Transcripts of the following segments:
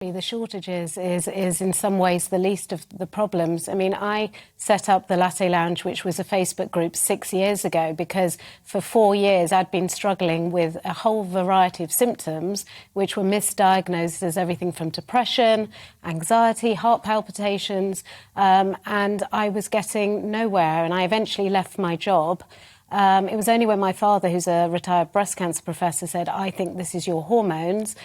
The shortages is in some ways the least of the problems. I mean, I set up the Latte Lounge, which was a Facebook group 6 years ago, because for 4 years I'd been struggling with a whole variety of symptoms which were misdiagnosed as everything from depression, anxiety, heart palpitations, and I was getting nowhere, and I eventually left my job. It was only when my father, who's a retired breast cancer professor, said, "I think this is your hormones,"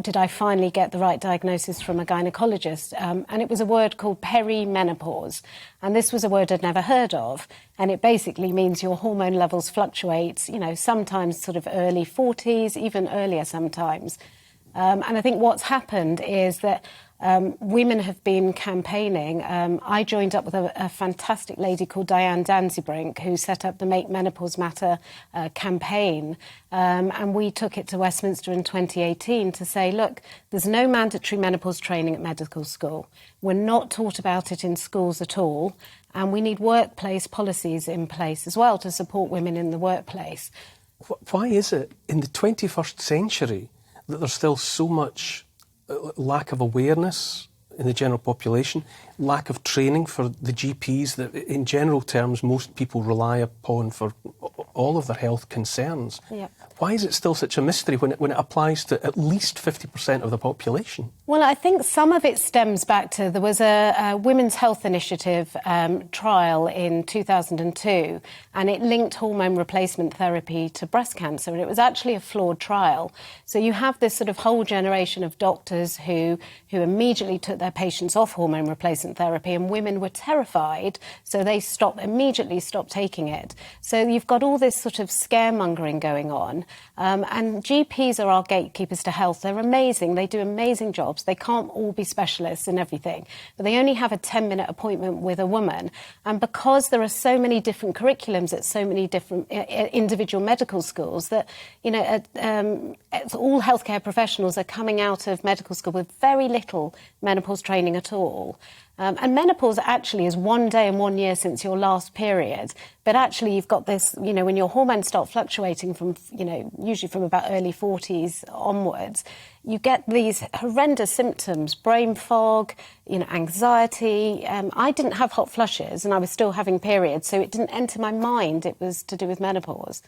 did I finally get the right diagnosis from a gynaecologist. And it was a word called perimenopause. And this was a word I'd never heard of. And it basically means your hormone levels fluctuate, sometimes sort of early 40s, even earlier sometimes. And I think what's happened is that women have been campaigning. I joined up with a fantastic lady called Diane Danzibrink, who set up the Make Menopause Matter campaign. And we took it to Westminster in 2018 to say, look, there's no mandatory menopause training at medical school. We're not taught about it in schools at all. And we need workplace policies in place as well to support women in the workplace. Why is it in the 21st century that there's still so much lack of awareness in the general population, lack of training for the GPs that, in general terms, most people rely upon for all of their health concerns? Yeah. Why is it still such a mystery when it applies to at least 50% of the population? Well, I think some of it stems back to there was a Women's Health Initiative trial in 2002, and it linked hormone replacement therapy to breast cancer, and it was actually a flawed trial. So you have this sort of whole generation of doctors who immediately took their patients off hormone replacement therapy, and women were terrified, so they immediately stopped taking it. So you've got all this sort of scaremongering going on. And GPs are our gatekeepers to health. They're amazing. They do amazing jobs. They can't all be specialists in everything, but they only have a 10-minute appointment with a woman. And because there are so many different curriculums at so many different individual medical schools that, all healthcare professionals are coming out of medical school with very little menopause training at all. And menopause actually is 1 day and 1 year since your last period. But actually you've got this, when your hormones start fluctuating from, usually from about early 40s onwards, you get these horrendous symptoms, brain fog, anxiety. I didn't have hot flushes and I was still having periods, so it didn't enter my mind it was to do with menopause.